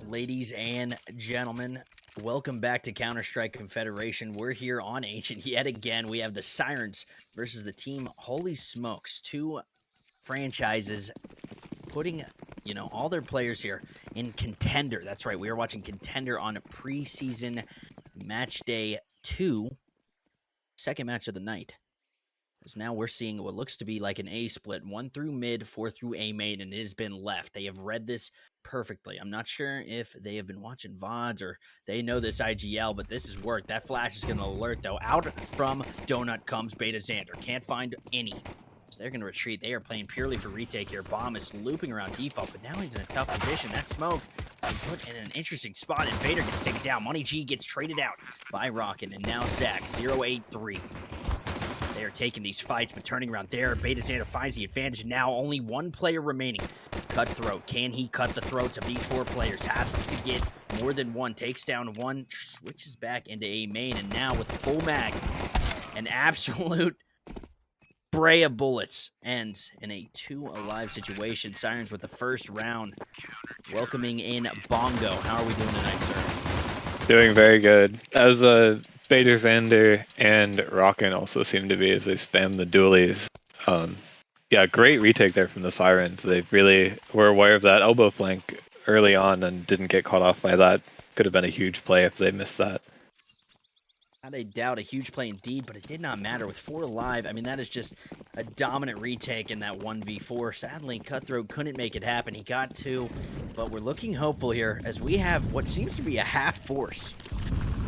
Ladies and gentlemen, welcome back to Counter-Strike Confederation. We're here on Ancient yet again. We have the Sirens versus the team Holy Smokes. Two franchises putting, all their players here in Contender. That's right. We are watching Contender on Preseason Match Day 2, second match of the night. As now we're seeing what looks to be like an A split, 1 through mid, 4 through A main, and it has been left. They have read this perfectly. I'm not sure if they have been watching VODs or they know this IGL, but this has worked. That flash is going to alert, though. Out from Donut comes Beta Xander. Can't find any. So they're going to retreat. They are playing purely for retake here. Bomb is looping around default, but now he's in a tough position. That smoke is put in an interesting spot. Invader gets taken down. Money G gets traded out by Rocket, and now Zach, 0-8-3. They are taking these fights, but turning around there. Beta Xander finds the advantage. Now only one player remaining. Cutthroat. Can he cut the throats of these four players? Has to get more than one. Takes down one. Switches back into A main. And now with full mag, an absolute spray of bullets ends in a 2 alive situation. Sirens with the first round. Welcoming in Bongo. How are we doing tonight, sir? Doing very good. As Beta Xander and Rockin also seem to be as they spam the dualies. Yeah, great retake there from the Sirens. They really were aware of that elbow flank early on and didn't get caught off by that. Could have been a huge play if they missed that. Not a doubt, a huge play indeed, but it did not matter. With 4 alive, I mean, that is just a dominant retake in that 1v4. Sadly, Cutthroat couldn't make it happen. He got 2, but we're looking hopeful here as we have what seems to be a half force.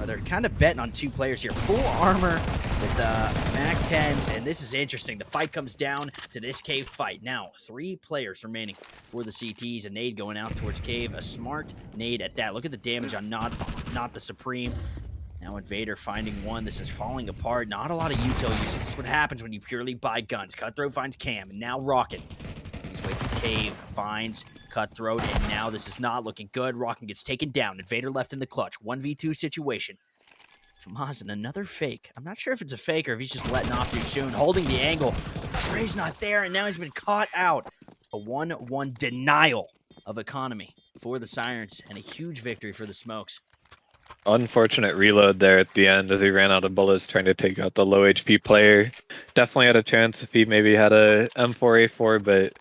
They're kind of betting on 2 players here. Full armor with Mac 10s, and this is interesting. The fight comes down to this cave fight. Now, 3 players remaining for the CTs. A nade going out towards cave. A smart nade at that. Look at the damage on not the Supreme. Now Invader finding one. This is falling apart. Not a lot of util use. This is what happens when you purely buy guns. Cutthroat finds Cam, and now Rocket. He's way through cave, finds Cutthroat, and now this is not looking good. Rocket gets taken down. Invader left in the clutch. 1v2 situation. Famazin, another fake. I'm not sure if it's a fake or if he's just letting off too soon. Holding the angle. Spray's not there, and now he's been caught out. A 1-1 denial of economy for the Sirens, and a huge victory for the Smokes. Unfortunate reload there at the end as he ran out of bullets trying to take out the low HP player. Definitely had a chance if he maybe had a M4A4, but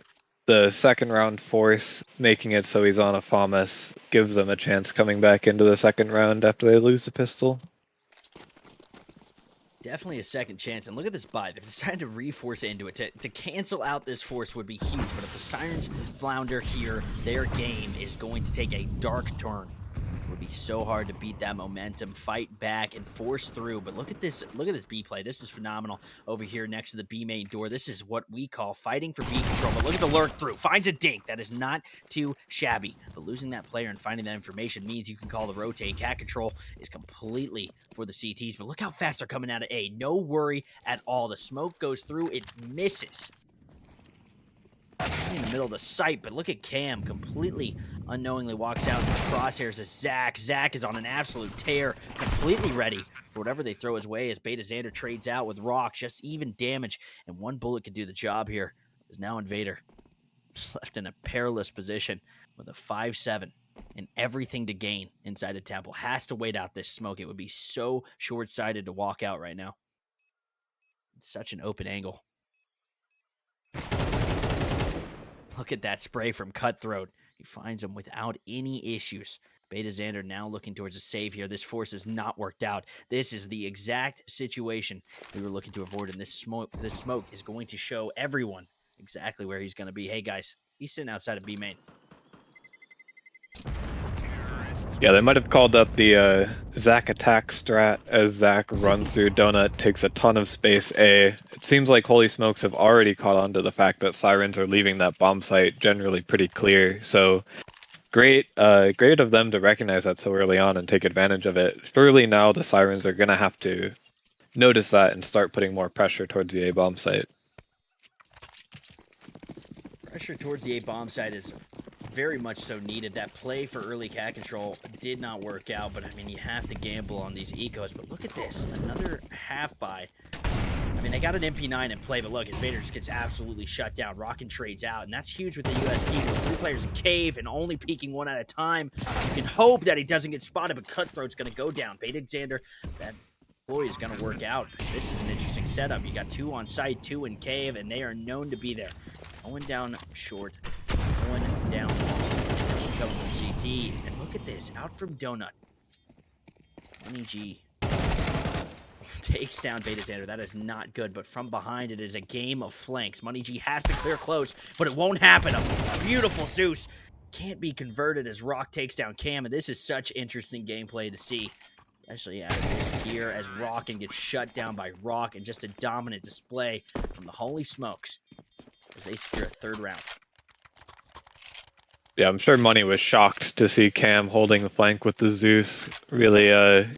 the second round force making it so he's on a FAMAS gives them a chance coming back into the second round after they lose the pistol. Definitely a second chance. And look at this buy. They've decided to reforce into it. To cancel out this force would be huge. But if the Sirens flounder here, their game is going to take a dark turn. It would be so hard to beat that momentum, fight back, and force through. But look at this B play. This is phenomenal over here next to the B main door. This is what we call fighting for B control. But look at the lurk through. Finds a dink. That is not too shabby. But losing that player and finding that information means you can call the rotate. Cat control is completely for the CTs. But look how fast they're coming out of A. No worry at all. The smoke goes through. It misses. In the middle of the site, but look at Cam, completely unknowingly walks out into the crosshairs as Zach. Zach is on an absolute tear, completely ready for whatever they throw his way as Beta Xander trades out with Rock. Just even damage, and one bullet could do the job here. Is now Invader just left in a perilous position with a 5-7 and everything to gain inside the temple. Has to wait out this smoke. It would be so short-sighted to walk out right now. It's such an open angle. Look at that spray from Cutthroat. He finds him without any issues. Beta Xander now looking towards a save here. This force has not worked out. This is the exact situation we were looking to avoid, and this smoke is going to show everyone exactly where he's going to be. Hey, guys, he's sitting outside of B main. Yeah, they might have called up the Zach attack strat as Zach runs through Donut, takes a ton of space A. It seems like Holy Smokes have already caught on to the fact that Sirens are leaving that bomb site generally pretty clear. So great of them to recognize that so early on and take advantage of it. Surely now the Sirens are going to have to notice that and start putting more pressure towards the A bomb site. Pressure towards the A bomb site is very much so needed. That play for early cat control did not work out, but I mean, you have to gamble on these ecos. But look at this, another half buy I mean, they got an MP9 in play, but look, Invader just gets absolutely shut down. Rockin' trades out, and that's huge with the USP. With 3 players in cave and only peeking 1 at a time, you can hope that he doesn't get spotted, but Cutthroat's going to go down. Alexander, that boy is going to work out. This is an interesting setup. You got 2 on site, 2 in cave, and they are known to be there. Going down short, going down long, coming from CT, and look at this, out from Donut. Money G takes down Xander. That is not good, but from behind it is a game of flanks. Money G has to clear close, but it won't happen. A beautiful Zeus can't be converted as Rock takes down Cam, and this is such interesting gameplay to see. Especially out of this here as Rockin' gets shut down by Rock, and just a dominant display from the Holy Smokes as they secure a 3rd round. Yeah, I'm sure Money was shocked to see Cam holding the flank with the Zeus. Really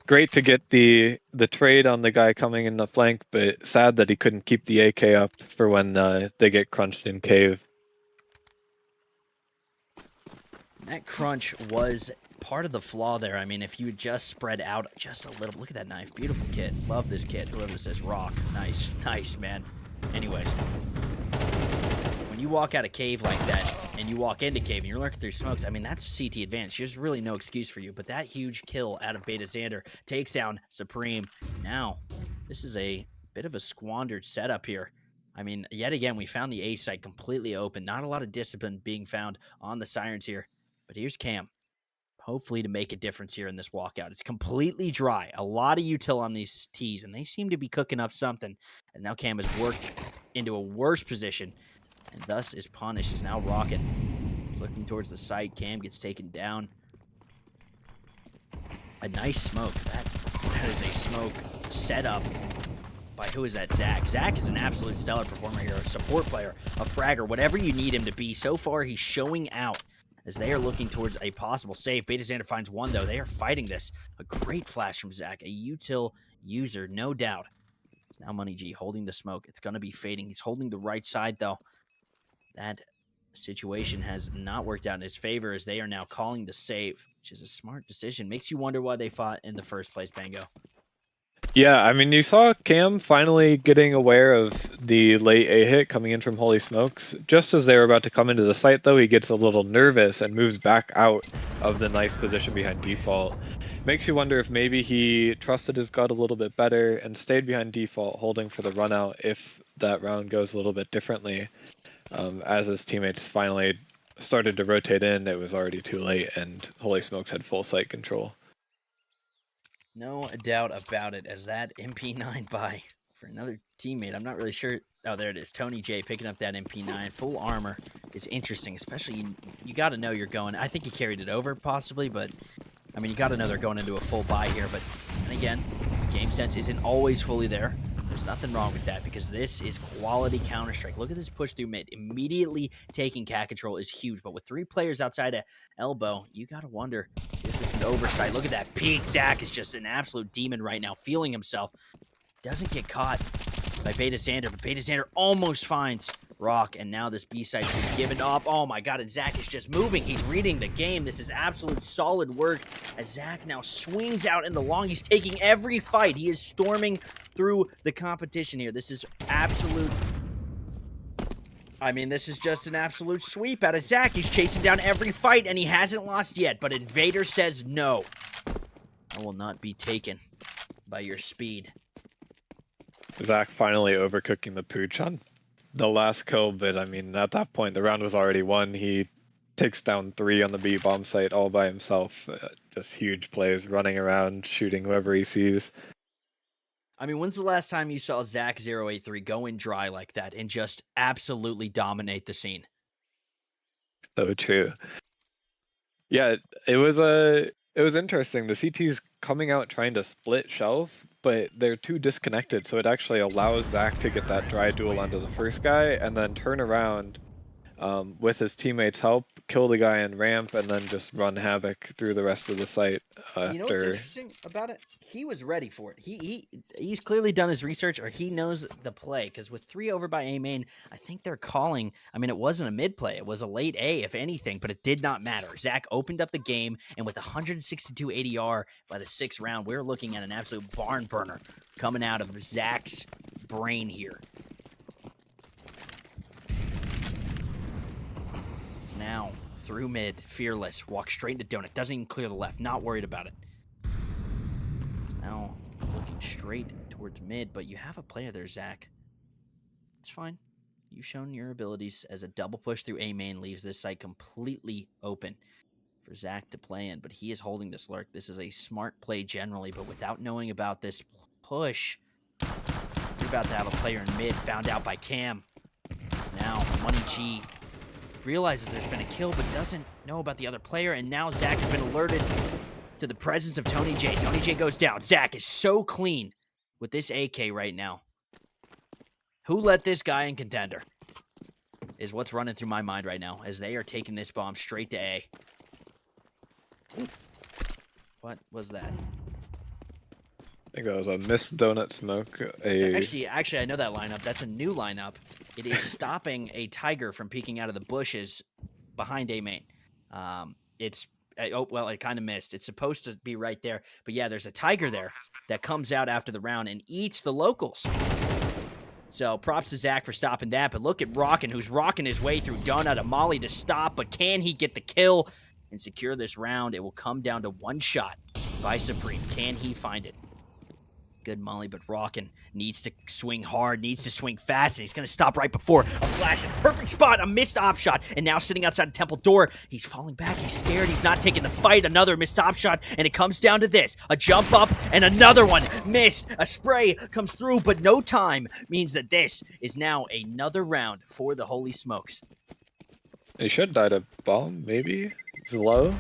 great to get the trade on the guy coming in the flank, but sad that he couldn't keep the AK up for when they get crunched in cave. That crunch was part of the flaw there. I mean, if you just spread out just a little. Look at that knife. Beautiful kit. Love this kit. Whoever says Rock. Nice. Nice, man. Anyways, when you walk out of cave like that and you walk into cave and you're lurking through smokes, I mean, that's CT advantage. There's really no excuse for you. But that huge kill out of Xander takes down Supreme. Now, this is a bit of a squandered setup here. I mean, yet again, we found the A site completely open. Not a lot of discipline being found on the Sirens here. But here's Cam, hopefully to make a difference here in this walkout. It's completely dry. A lot of util on these tees, and they seem to be cooking up something. And now Cam has worked into a worse position, and thus is punished. Is now Rockin'. He's looking towards the site. Cam gets taken down. A nice smoke. That is a smoke setup by who is that? Zach. Zach is an absolute stellar performer here, a support player, a fragger, whatever you need him to be. So far, he's showing out as they are looking towards a possible save. Xander finds 1, though. They are fighting this. A great flash from Zach, a util user, no doubt. It's now Money G holding the smoke. It's going to be fading. He's holding the right side, though. That situation has not worked out in his favor as they are now calling the save, which is a smart decision. Makes you wonder why they fought in the first place, Bango. Yeah, I mean, you saw Cam finally getting aware of the late A hit coming in from Holy Smokes. Just as they were about to come into the site, though, he gets a little nervous and moves back out of the nice position behind default. Makes you wonder if maybe he trusted his gut a little bit better and stayed behind default, holding for the run out if that round goes a little bit differently. As his teammates finally started to rotate in, it was already too late, and Holy Smokes had full site control. No doubt about it, as that MP9 buy for another teammate. I'm not really sure. Oh, there it is. Tony J picking up that MP9. Full armor is interesting, especially you got to know you're going. I think he carried it over possibly, but I mean, you got to know they're going into a full buy here. But and again, game sense isn't always fully there. There's nothing wrong with that because this is quality Counter-Strike. Look at this push through mid. Immediately taking cat control is huge, but with 3 players outside of elbow, you got to wonder, is this an oversight? Look at that peak. Zach is just an absolute demon right now, feeling himself. Doesn't get caught by Xander, but Xander almost finds Rock, and now this B site's been given up. Oh my god, and Zach is just moving. He's reading the game. This is absolute solid work as Zach now swings out in the long. He's taking every fight. He is storming through the competition here. This is absolute... I mean, this is just an absolute sweep out of Zach. He's chasing down every fight, and he hasn't lost yet, but Invader says no. I will not be taken by your speed. Zach finally overcooking the pooch on the last kill, but I mean, at that point, the round was already won. He takes down 3 on the B bomb site all by himself. Just huge plays, running around, shooting whoever he sees. I mean, when's the last time you saw Zach 083 go in dry like that and just absolutely dominate the scene? So true. Yeah, it was interesting. The CT's coming out trying to split shelf, but they're too disconnected, so it actually allows Zach to get that dry duel onto the first guy and then turn around with his teammates' help, kill the guy in ramp, and then just run havoc through the rest of the site You know what's after. interesting about it? He was ready for it. He's clearly done his research, or he knows the play. Because with 3 over by A main, I think they're calling. I mean, it wasn't a mid play; it was a late A, if anything. But it did not matter. Zach opened up the game, and with 162 ADR by the 6th round, we're looking at an absolute barn burner coming out of Zach's brain here. It's now through mid, fearless, walks straight into donut, doesn't even clear the left, not worried about it. It's now looking straight towards mid, but you have a player there, Zach. It's fine. You've shown your abilities as a double push through A main leaves this site completely open for Zach to play in, but he is holding this lurk. This is a smart play generally, but without knowing about this push, you're about to have a player in mid found out by Cam. It's now Money G realizes there's been a kill, but doesn't know about the other player, and now Zach has been alerted to the presence of Tony J. Tony J goes down. Zach is so clean with this AK right now. Who let this guy in Contender? Is what's running through my mind right now as they are taking this bomb straight to A. What was that? I think that was a missed donut smoke. Actually, I know that lineup. That's a new lineup. It is stopping a tiger from peeking out of the bushes behind A main. It kind of missed. It's supposed to be right there. But yeah, there's a tiger there that comes out after the round and eats the locals. So props to Zach for stopping that. But look at Rockin', who's rocking his way through donut. A molly to stop, but can he get the kill and secure this round? It will come down to one shot by Supreme. Can he find it? Good molly, but Rockin' needs to swing hard, needs to swing fast, and he's going to stop right before a flash. Perfect spot, a missed op shot, and now sitting outside the temple door. He's falling back, he's scared, he's not taking the fight. Another missed op shot, and it comes down to this. A jump up, and another one missed. A spray comes through, but no time means that this is now another round for the Holy Smokes. He should have died a bomb, maybe? It's low.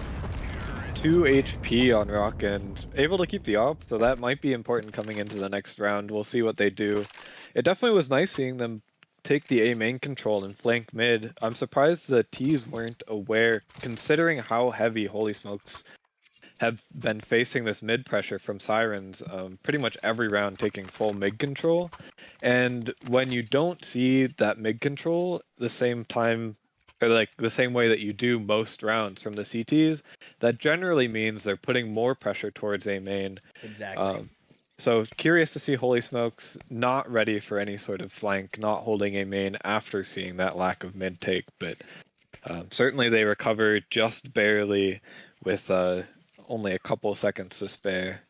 2 HP on Rock and able to keep the op, so that might be important coming into the next round. We'll see what they do. It definitely was nice seeing them take the A main control and flank mid. I'm surprised the T's weren't aware, considering how heavy Holy Smokes have been facing this mid pressure from Sirens, pretty much every round taking full mid control. And when you don't see that mid control the same time, or like the same way that you do most rounds from the CTs, that generally means they're putting more pressure towards A main. Exactly. So curious to see Holy Smokes not ready for any sort of flank, not holding A main after seeing that lack of mid take, but certainly they recovered just barely with only a couple seconds to spare.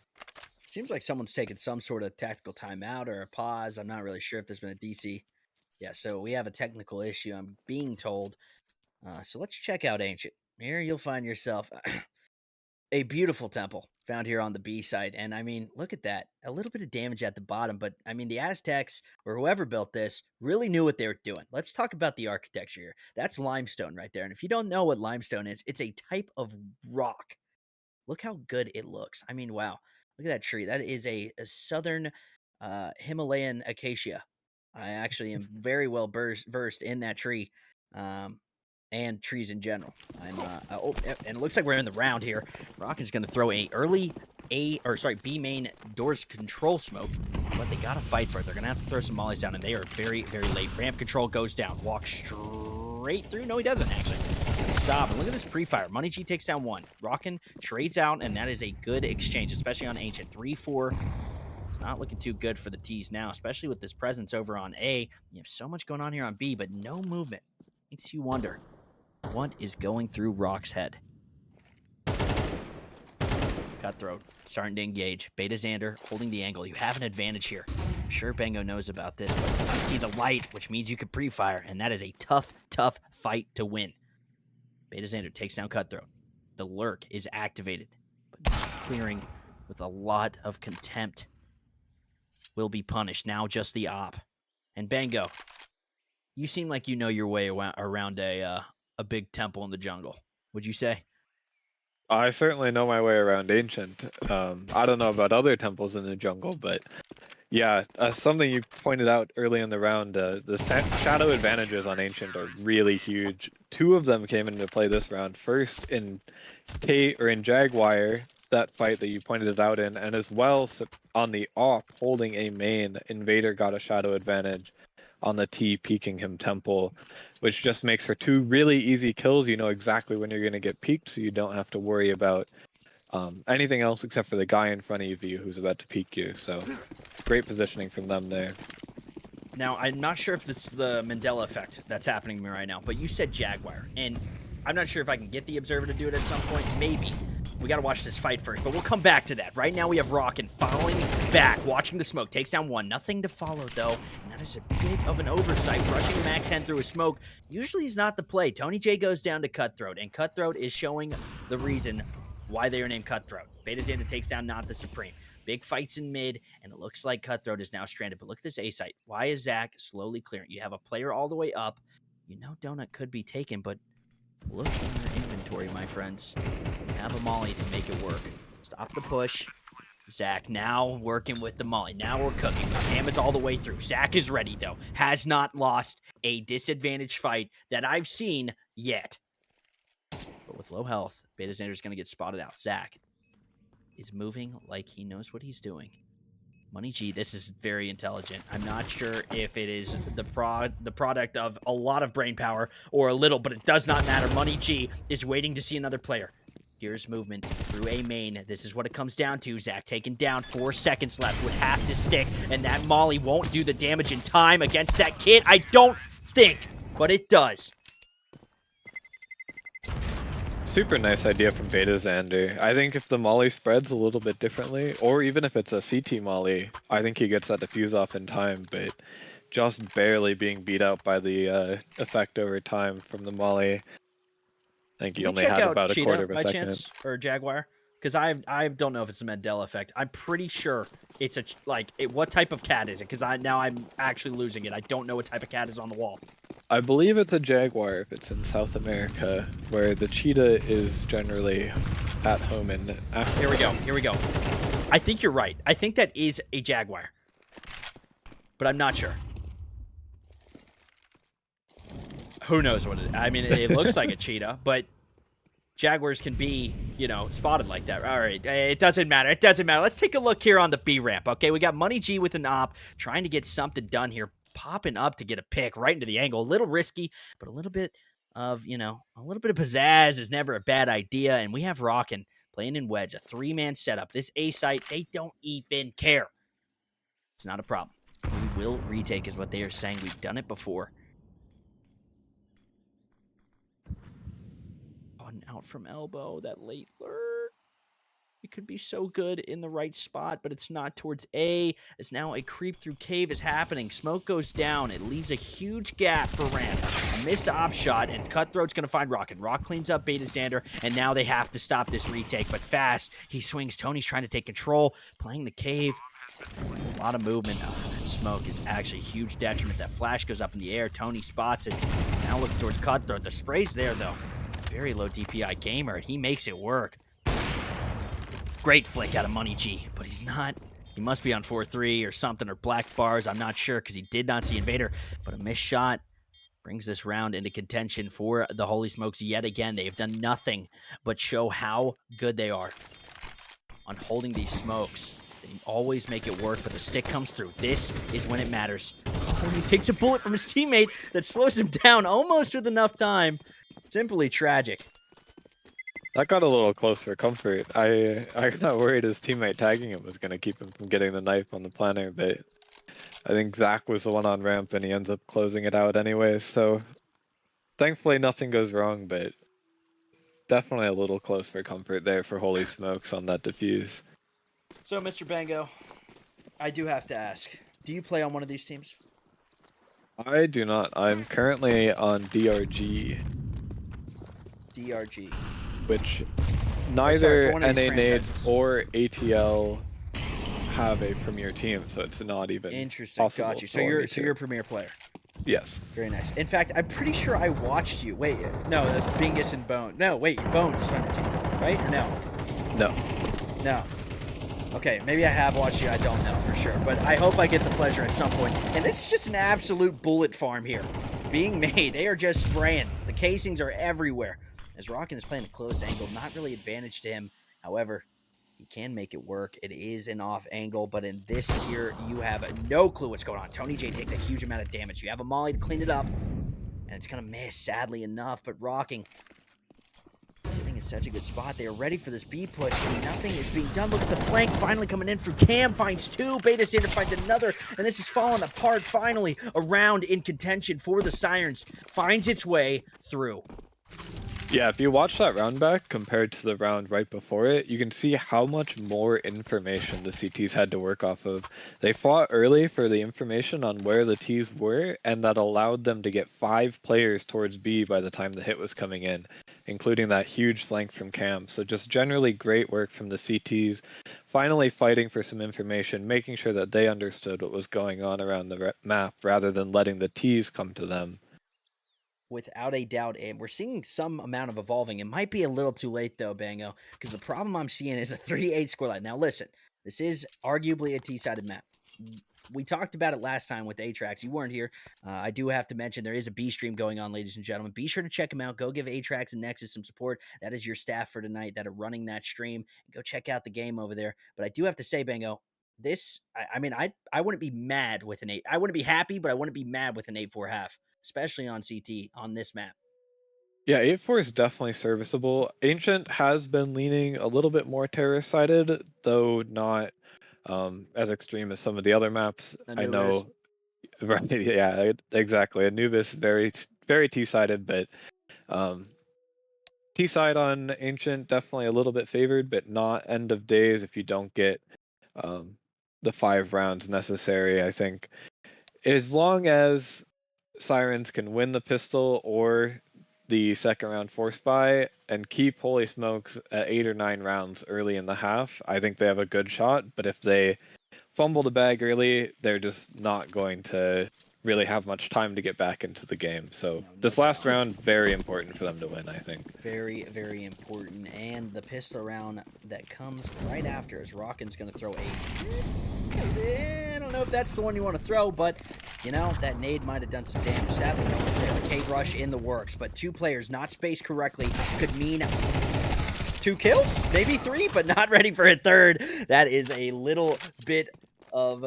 Seems like someone's taken some sort of tactical timeout or a pause. I'm not really sure if there's been a DC. Yeah, so we have a technical issue, I'm being told. So let's check out Ancient. Here you'll find yourself a beautiful temple found here on the B side. And I mean, look at that. A little bit of damage at the bottom, but I mean, the Aztecs or whoever built this really knew what they were doing. Let's talk about the architecture here. That's limestone right there. And if you don't know what limestone is, it's a type of rock. Look how good it looks. I mean, wow. Look at that tree. That is a southern Himalayan acacia. I actually am very well versed in that tree. And trees in general. And it looks like we're in the round here. Rockin's going to throw a early B main doors control smoke, but they got to fight for it. They're going to have to throw some mollies down, and they are very, very late. Ramp control goes down. Walk straight through. No, he doesn't, actually. Stop. And look at this pre-fire. Money G takes down one. Rockin trades out, and that is a good exchange, especially on Ancient. 3-4. It's not looking too good for the T's now, especially with this presence over on A. You have so much going on here on B, but no movement. Makes you wonder what is going through Rock's head. Cutthroat starting to engage. Beta Xander holding the angle. You have an advantage here. I'm sure Bango knows about this, but you see the light, which means you could pre-fire, and that is a tough, tough fight to win. Beta Xander takes down Cutthroat. The lurk is activated, but clearing with a lot of contempt. Will be punished. Now just the op. And Bango, you seem like you know your way around a big temple in the jungle. Would you say? I certainly know my way around Ancient. I don't know about other temples in the jungle, but Yeah, something you pointed out early in the round, the shadow advantages on Ancient are really huge. Two of them came into play this round. First in in Jaguar, that fight that you pointed it out in, and as well on the op holding a main, Invader got a shadow advantage on the T peeking him Temple, which just makes for two really easy kills. You know exactly when you're going to get peeked, so you don't have to worry about anything else except for the guy in front of you who's about to peek you. So great positioning from them there. Now, I'm not sure if it's the Mandela effect that's happening to me right now, but you said Jaguar, and I'm not sure if I can get the Observer to do it at some point. Maybe. We got to watch this fight first, but we'll come back to that. Right now, we have Rockin following back, watching the smoke. Takes down one. Nothing to follow, though, and that is a bit of an oversight. Rushing MAC-10 through a smoke usually is not the play. Tony J goes down to Cutthroat, and Cutthroat is showing the reason why they are named Cutthroat. Beta Xander takes down Not the Supreme. Big fights in mid, and it looks like Cutthroat is now stranded. But look at this A site. Why is Zach slowly clearing? You have a player all the way up. You know Donut could be taken, but look in your inventory, my friends. You have a Molly to make it work. Stop the push. Zach now working with the Molly. Now we're cooking. The cam is all the way through. Zach is ready, though. Has not lost a disadvantaged fight that I've seen yet. But with low health, Beta Xander is going to get spotted out. Zach is moving like he knows what he's doing. Money G, this is very intelligent. I'm not sure if it is the product of a lot of brain power or a little, but it does not matter. Money G is waiting to see another player. Here's movement through a main. This is what it comes down to. Zach taken down. 4 seconds left. Would have to stick, and that Molly won't do the damage in time against that kid. I don't think, but it does. Super nice idea from Beta Xander. I think if the Molly spreads a little bit differently, or even if it's a CT Molly, I think he gets that defuse off in time, but just barely being beat out by the effect over time from the Molly. I think he only had about a quarter of a second. Chance, or Jaguar? Because I don't know if it's the Mandela effect. I'm pretty sure it's a, what type of cat is it? Because now I'm actually losing it. I don't know what type of cat is on the wall. I believe it's a Jaguar if it's in South America, where the cheetah is generally at home in Africa. Here we go. I think you're right. I think that is a Jaguar. But I'm not sure. Who knows what it is? I mean, it looks like a cheetah, but Jaguars can be, spotted like that. All right, it doesn't matter. It doesn't matter. Let's take a look here on the B ramp, okay? We got Money G with an op, trying to get something done here. Popping up to get a pick right into the angle. A little risky, but a little bit of, a little bit of pizzazz is never a bad idea. And we have Rockin playing in wedge, a 3-man setup. This A site, they don't even care. It's not a problem. We will retake is what they are saying. We've done it before. Out from elbow, that late lurk. It could be so good in the right spot, but it's not towards A, as now a creep through cave is happening. Smoke goes down. It leaves a huge gap for Ramp. A missed op shot, and Cutthroat's going to find Rock. And Rock cleans up Beta Xander, and now they have to stop this retake. But fast, he swings. Tony's trying to take control, playing the cave. A lot of movement. Oh, that smoke is actually a huge detriment. That flash goes up in the air. Tony spots it. Now looking towards Cutthroat. The spray's there, though. Very low DPI gamer. He makes it work. Great flick out of Money G, but he's not. He must be on 4-3 or something, or black bars. I'm not sure because he did not see Invader, but a missed shot brings this round into contention for the Holy Smokes yet again. They have done nothing but show how good they are on holding these smokes. They always make it work, but the stick comes through. This is when it matters. Oh, he takes a bullet from his teammate that slows him down almost with enough time. Simply tragic. That got a little close for comfort. I got worried his teammate tagging him was going to keep him from getting the knife on the planner, but I think Zach was the one on ramp and he ends up closing it out anyway, so thankfully nothing goes wrong, but definitely a little close for comfort there for Holy Smokes on that defuse. So, Mr. Bango, I do have to ask, do you play on one of these teams? I do not. I'm currently on DRG. DRG. Which neither NA Nades or ATL have a premier team, so it's not even interesting. Got you. So you're a premier player. Yes. Very nice. In fact, I'm pretty sure I watched you. Wait, no, that's Bingus and Bone. No, wait, Bones is on your team, right? Or no. No. No. Okay, maybe I have watched you, I don't know for sure, but I hope I get the pleasure at some point. And this is just an absolute bullet farm here being made. They are just spraying. The casings are everywhere. As Rockin is playing a close angle, not really advantage to him. However, he can make it work. It is an off angle, but in this tier, you have no clue what's going on. Tony J takes a huge amount of damage. You have a molly to clean it up, and it's going to miss, sadly enough, but Rocking sitting in such a good spot. They are ready for this B push, and nothing is being done. Look at the flank finally coming in through Cam. Finds two. Beta Sander finds another, and this is falling apart finally. A round in contention for the Sirens finds its way through. Yeah, if you watch that round back compared to the round right before it, you can see how much more information the CTs had to work off of. They fought early for the information on where the Ts were, and that allowed them to get 5 players towards B by the time the hit was coming in, including that huge flank from Cam. So just generally great work from the CTs, finally fighting for some information, making sure that they understood what was going on around the map rather than letting the Ts come to them. Without a doubt, and we're seeing some amount of evolving. It might be a little too late, though, Bango, because the problem I'm seeing is a 3-8 scoreline. Now, listen, this is arguably a T-sided map. We talked about it last time with Atrax. You weren't here. I do have to mention there is a B stream going on, ladies and gentlemen. Be sure to check them out. Go give Atrax and Nexus some support. That is your staff for tonight that are running that stream. Go check out the game over there. But I do have to say, Bango, this, I mean, I wouldn't be mad with an 8. I wouldn't be happy, but I wouldn't be mad with an 8-4 half, especially on CT on this map. Yeah, 8-4 is definitely serviceable. Ancient has been leaning a little bit more terror-sided, though not as extreme as some of the other maps. Anubis. I know, right? Yeah, exactly. Anubis very T-sided, but T-side on Ancient definitely a little bit favored, but not end of days if you don't get the 5 rounds necessary. I think as long as Sirens can win the pistol or the second round force buy and keep Holy Smokes at 8 or 9 rounds early in the half, I think they have a good shot. But if they fumble the bag early, they're just not going to really have much time to get back into the game. So this last round, very important for them to win, I think. Very, very important. And the pistol round that comes right after is Rockin's going to throw I don't know if that's the one you want to throw, but, you know, that nade might have done some damage. Sadly, no one's there. Cade Rush in the works, but 2 players not spaced correctly could mean 2 kills, maybe 3, but not ready for a third. That is a little bit of...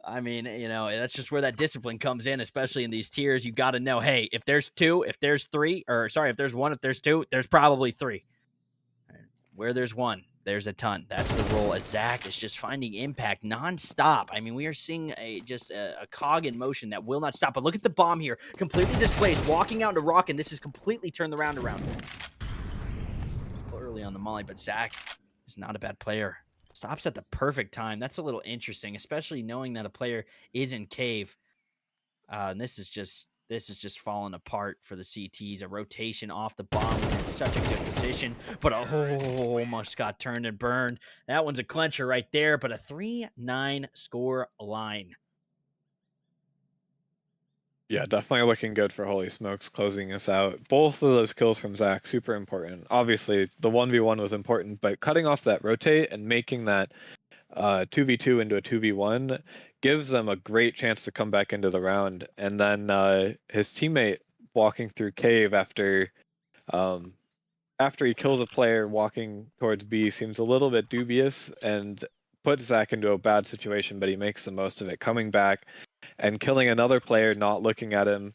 I mean, you know, that's just where that discipline comes in, especially in these tiers. You got to know, hey, if there's 2, if there's 3, or sorry, if there's 1, if there's 2, there's probably 3. Where there's 1, there's a ton. That's the role as Zach is just finding impact nonstop. I mean, we are seeing just a cog in motion that will not stop. But look at the bomb here, completely displaced, walking out into rock, and this has completely turned the round around. Early on the molly, but Zach is not a bad player. Stops at the perfect time. That's a little interesting, especially knowing that a player is in cave. And this is just falling apart for the CTs. A rotation off the bomb in such a good position, but almost got turned and burned. That one's a clincher right there, but a 3-9 score line. Yeah, definitely looking good for Holy Smokes closing us out. Both of those kills from Zach, super important. Obviously, the 1v1 was important, but cutting off that rotate and making that 2v2 into a 2v1 gives them a great chance to come back into the round. And then his teammate walking through cave after he kills a player walking towards B seems a little bit dubious and puts Zach into a bad situation, but he makes the most of it, coming back and killing another player not looking at him.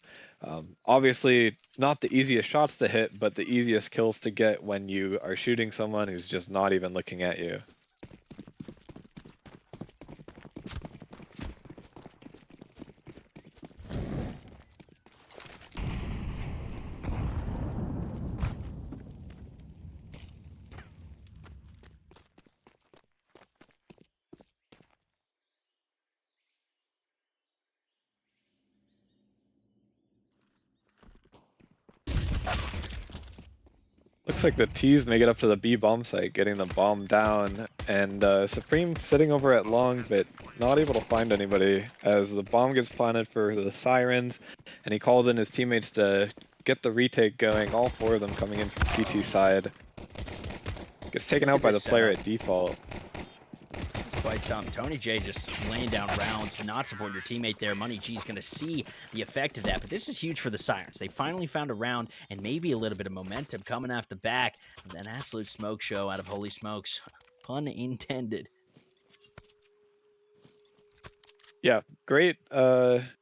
Obviously, not the easiest shots to hit, but the easiest kills to get when you are shooting someone who's just not even looking at you. Looks like the T's may get up to the B bomb site, getting the bomb down, and Supreme sitting over at long, but not able to find anybody as the bomb gets planted for the Sirens, and he calls in his teammates to get the retake going, all 4 of them coming in from CT side. Gets taken out by the player at default. quite something. Tony J just laying down rounds, not supporting your teammate there. Money G's going to see the effect of that, but this is huge for the Sirens. They finally found a round and maybe a little bit of momentum coming off the back of that absolute smoke show out of Holy Smokes. Pun intended. Yeah, great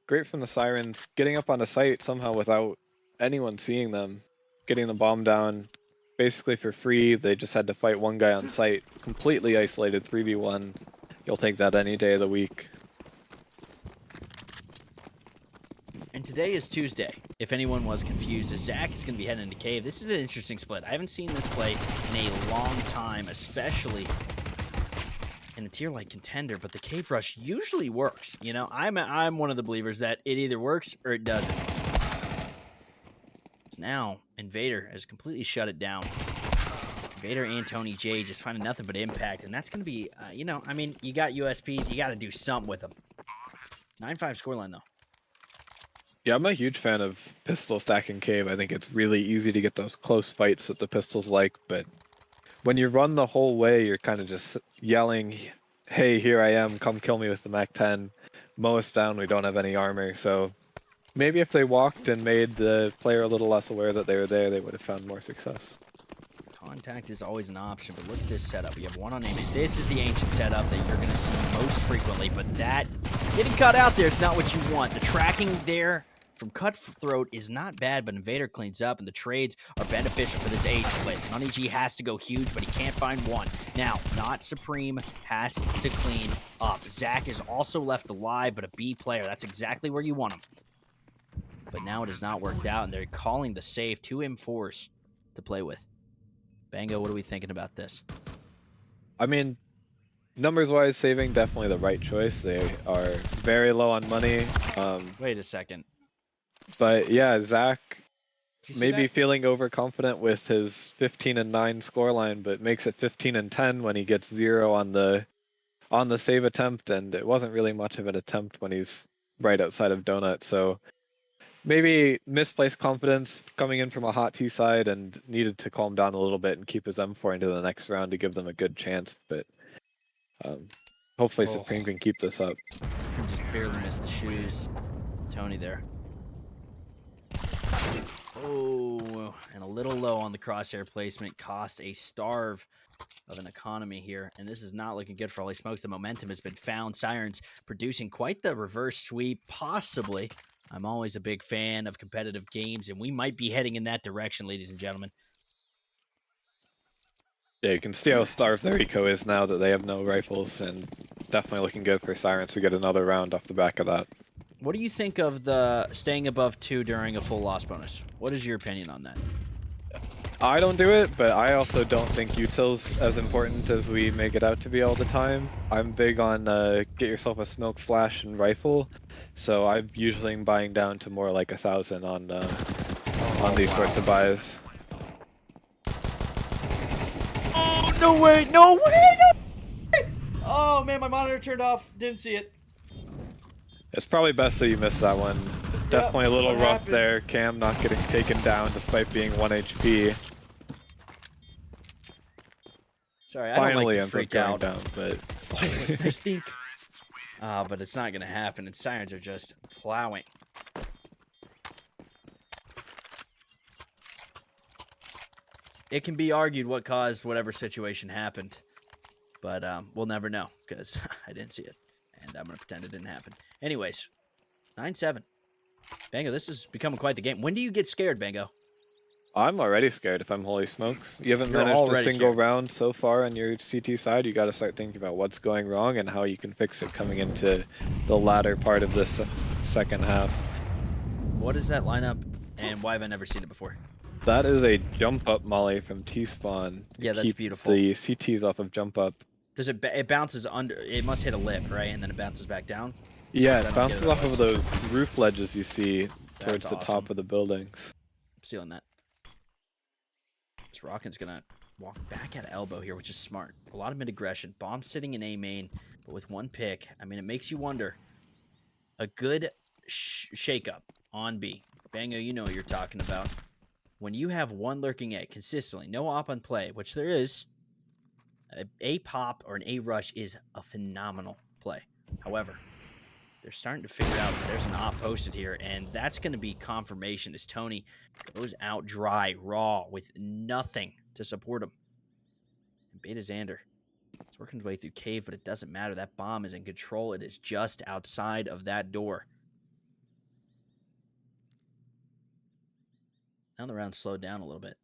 great from the Sirens, getting up on the site somehow without anyone seeing them, getting the bomb down basically for free. They just had to fight one guy on site, completely isolated 3v1. You'll take that any day of the week. And today is Tuesday, if anyone was confused, as Zach is going to be heading into Cave. This is an interesting split. I haven't seen this play in a long time, especially in a tier like Contender, but the Cave Rush usually works. You know, I'm one of the believers that it either works or it doesn't. Now, Invader has completely shut it down. Invader and Tony J just finding nothing but impact, and that's going to be, you know, I mean, you got USPs, you got to do something with them. 9-5 scoreline, though. Yeah, I'm a huge fan of pistol stacking Cave. I think it's really easy to get those close fights that the pistols like, but when you run the whole way, you're kind of just yelling, hey, here I am, come kill me with the MAC-10. Mow us down, we don't have any armor. So maybe if they walked and made the player a little less aware that they were there, they would have found more success. Contact is always an option, but look at this setup. You have one on aim. This is the ancient setup that you're going to see most frequently, but that getting cut out there is not what you want. The tracking there from Cutthroat is not bad, but Invader cleans up, and the trades are beneficial for this A split. Money G has to go huge, but he can't find one. Now, not Supreme has to clean up. Zach is also left alive, but a B player. That's exactly where you want him. But now it has not worked out, and they're calling the save. 2 M4s to play with. Bango, what are we thinking about this? I mean, numbers-wise, saving definitely the right choice. They are very low on money. Wait a second. But yeah, Zach maybe that? feeling overconfident with his 15-9 scoreline, but makes it 15-10 when he gets 0 on the save attempt, and it wasn't really much of an attempt when he's right outside of Donut. So maybe misplaced confidence coming in from a hot T side and needed to calm down a little bit and keep his M4 into the next round to give them a good chance. But hopefully Supreme can keep this up. Supreme just barely missed the shoes. Tony there. Oh, and a little low on the crosshair placement. Cost a starve of an economy here, and this is not looking good for Holy Smokes. The momentum has been found. Sirens producing quite the reverse sweep, possibly. I'm always a big fan of competitive games, and we might be heading in that direction, ladies and gentlemen. Yeah, you can see how starved their eco is now that they have no rifles, and definitely looking good for Sirens to get another round off the back of that. What do you think of the staying above 2 during a full loss bonus? What is your opinion on that? I don't do it, but I also don't think util's as important as we make it out to be all the time. I'm big on get yourself a smoke flash and rifle, so I'm usually buying down to more like 1,000 on these sorts of buys. Oh, no way, no way, no way! Oh man, my monitor turned off, didn't see it. It's probably best that you missed that one. Definitely a little rough happened? there. Cam not getting taken down despite being 1 HP. Sorry, I don't like to freak out. Down, but I stink. But it's not going to happen, and Sirens are just plowing. It can be argued what caused whatever situation happened, but we'll never know because I didn't see it, and I'm going to pretend it didn't happen. Anyways, 9-7. Bango, this is becoming quite the game. When do you get scared, Bango? I'm already scared if I'm Holy Smokes. You haven't You're managed a single scared. round so far on your CT side. You got to start thinking about what's going wrong and how you can fix it coming into the latter part of this second half. What is that lineup, and why have I never seen it before? That is a jump up molly from T-spawn. Yeah, that's keep beautiful. The CTs off of jump up. Does it bounces under? It must hit a lip, right, and then it bounces back down. Yeah, it bounces off of those roof ledges you see towards the awesome. top of the buildings. I'm stealing that. This Rockin's gonna walk back at elbow here, which is smart. A lot of mid aggression. Bomb sitting in A main, but with one pick. I mean, it makes you wonder. A good shakeup on B. Bango, you know what you're talking about. When you have one lurking A consistently, no op on play, which there is, A pop or an A rush is a phenomenal play. However, they're starting to figure out that there's an op posted here, and that's going to be confirmation as Tony goes out dry, raw, with nothing to support him. And Beta Xander is working his way through cave, but it doesn't matter. That bomb is in control. It is just outside of that door. Now the round slowed down a little bit.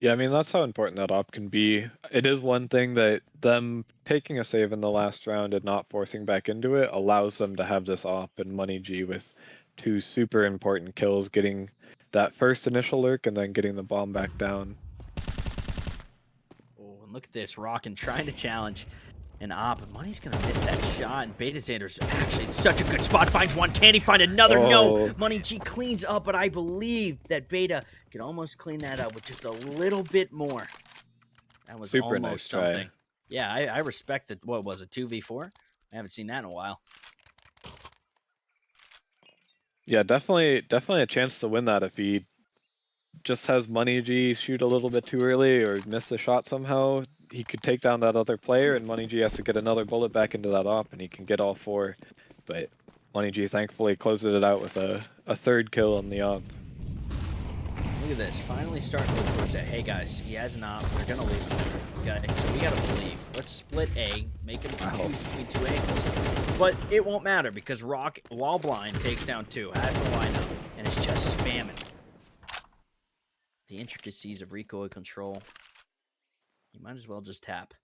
Yeah, I mean, that's how important that op can be. It is one thing that them taking a save in the last round and not forcing back into it allows them to have this op and Money G with 2 super important kills, getting that first initial lurk and then getting the bomb back down. Oh, and look at this. Rockin' trying to challenge an op. Money's going to miss that shot, and Beta Xander's actually in such a good spot. Finds one. Can he find another? Oh. No. Money G cleans up, but I believe that Beta can almost clean that up with just a little bit more. That was Super almost nice something. try. Yeah, I respect that. What was it, 2v4? I haven't seen that in a while. Yeah, definitely a chance to win that if he just has Money G shoot a little bit too early or miss a shot somehow. He could take down that other player, and Money G has to get another bullet back into that op, and he can get all 4. But Money G thankfully closes it out with a 3rd kill on the op. Look at this. Finally starting to look towards that. Hey, guys, he has an op. We're going to leave him there. Okay, so we got to believe. Let's split A, make him choose between 2 angles. But it won't matter because Rock, while blind, takes down 2, has the lineup, and is just spamming. The intricacies of recoil control. You might as well just tap.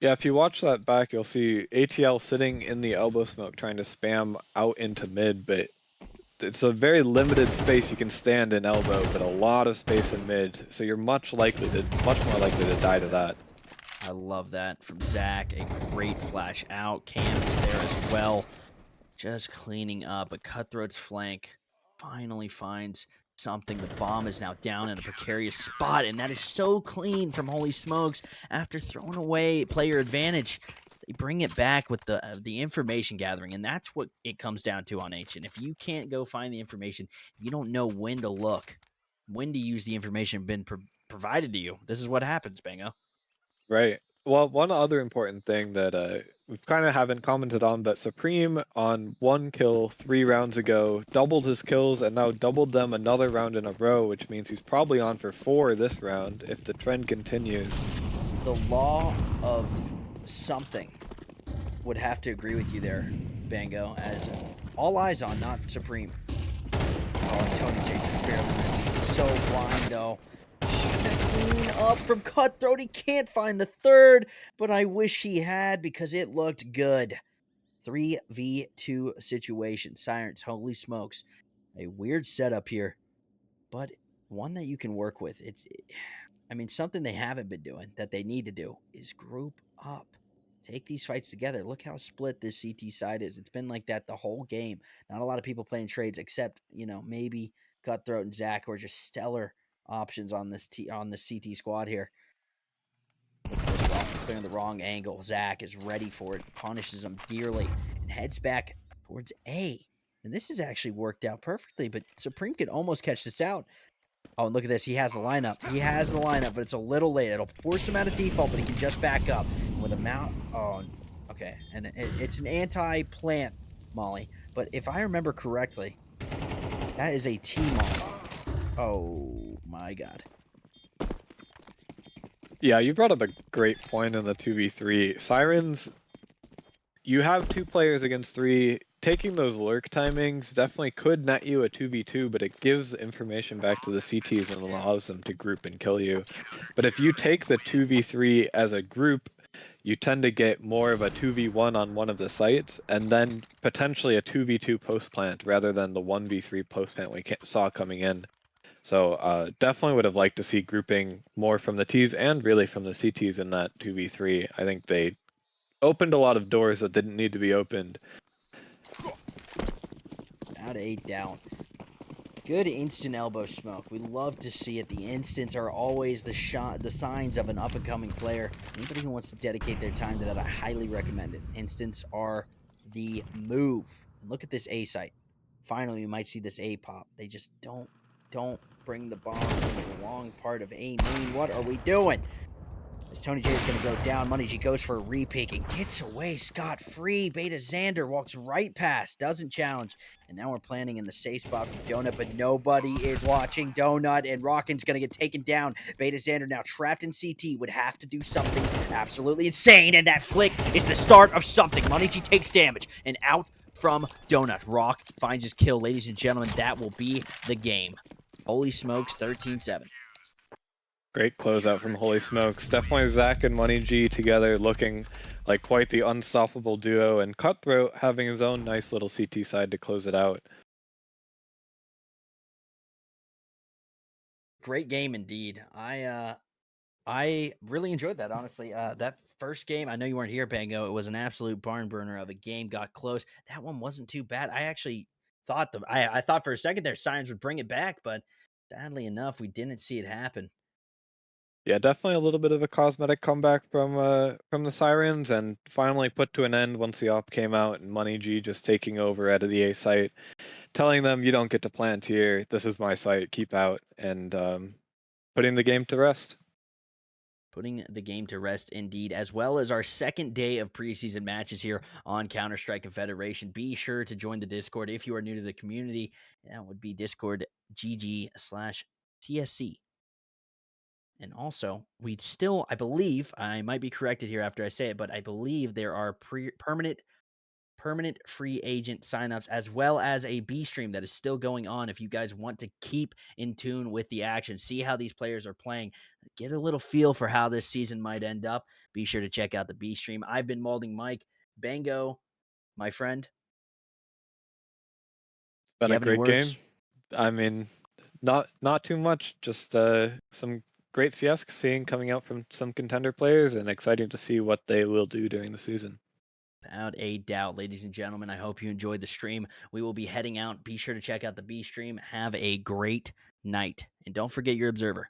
Yeah, if you watch that back, you'll see ATL sitting in the elbow smoke trying to spam out into mid, but it's a very limited space you can stand in elbow, but a lot of space in mid, so you're much more likely to die to that. I love that from Zach. A great flash out. Cam is there as well. Just cleaning up. A Cutthroat's flank finally finds something. The bomb is now down in a precarious spot, and that is so clean from Holy Smokes. After throwing away player advantage, they bring it back with the information gathering, and that's what it comes down to on Ancient. If you can't go find the information, if you don't know when to look, when to use the information been provided to you, this is what happens, Bango. Right. Well, one other important thing that we kind of haven't commented on, but Supreme on 1 kill 3 rounds ago doubled his kills and now doubled them another round in a row, which means he's probably on for 4 this round if the trend continues. The law of something would have to agree with you there, Bango, as all eyes on, not Supreme. Oh, Tony J just barely misses. He's so blind, though. That clean up from Cutthroat. He can't find the 3rd, but I wish he had because it looked good. 3v2 situation. Sirens, holy smokes. A weird setup here, but one that you can work with. I mean, something they haven't been doing that they need to do is group up. Take these fights together. Look how split this CT side is. It's been like that the whole game. Not a lot of people playing trades, except, maybe Cutthroat and Zach, who are just stellar options on this CT squad here. Clearing the wrong angle. Zach is ready for it, punishes him dearly, and heads back towards A. And this has actually worked out perfectly, but Supreme could almost catch this out. Oh, and look at this. He has the lineup. But it's a little late. It'll force him out of default, but he can just back up. And with a mount... Oh, okay. And it's an anti-plant, Molly. But if I remember correctly, that is a T-Molly. Oh, my God. Yeah, you brought up a great point in the 2v3. Sirens, you have 2 players against 3. Taking those lurk timings definitely could net you a 2v2, but it gives information back to the CTs and allows them to group and kill you. But if you take the 2v3 as a group, you tend to get more of a 2v1 on one of the sites, and then potentially a 2v2 post-plant rather than the 1v3 post-plant we saw coming in. So definitely would have liked to see grouping more from the Ts and really from the CTs in that 2v3. I think they opened a lot of doors that didn't need to be opened. Out of 8 down. Good instant elbow smoke. We love to see it. The instants are always the signs of an up-and-coming player. Anybody who wants to dedicate their time to that, I highly recommend it. Instants are the move. And look at this A site. Finally, we might see this A pop. They just don't Don't bring the bomb into the wrong part of A main. What are we doing? As Tony J is going to go down, Money G goes for a repick and gets away scot-free. Beta Xander walks right past, doesn't challenge. And now we're planning in the safe spot from Donut, but nobody is watching Donut, and Rockin's going to get taken down. Beta Xander now trapped in CT, would have to do something absolutely insane, and that flick is the start of something. Money G takes damage, and out from Donut. Rock finds his kill. Ladies and gentlemen, that will be the game. Holy smokes, 13-7. Great closeout from Holy Smokes. Definitely Zach and Money G together looking like quite the unstoppable duo, and Cutthroat having his own nice little CT side to close it out. Great game indeed. I really enjoyed that, honestly. That first game, I know you weren't here, Bango. It was an absolute barn burner of a game. Got close. That one wasn't too bad. I actually thought I thought for a second there Sirens would bring it back, but sadly enough, we didn't see it happen. Yeah, definitely a little bit of a cosmetic comeback from the Sirens, and finally put to an end once the op came out and Money G just taking over out of the A site, telling them you don't get to plant here. This is my site. Keep out, and putting the game to rest. Putting the game to rest indeed, as well as our second day of preseason matches here on Counter-Strike Confederation. Be sure to join the Discord if you are new to the community. That would be Discord GG/CSC. And also, we still, I believe, I might be corrected here after I say it, but I believe there are permanent free agent signups, as well as a B stream that is still going on. If you guys want to keep in tune with the action, see how these players are playing, get a little feel for how this season might end up, be sure to check out the B stream. I've been MaldingMike. Bango, my friend. It's been Do you a have any great game. words? I mean, not too much. Just some great CS seeing coming out from some contender players, and exciting to see what they will do during the season. Without a doubt, ladies and gentlemen, I hope you enjoyed the stream. We will be heading out. Be sure to check out the B stream. Have a great night. And don't forget your observer.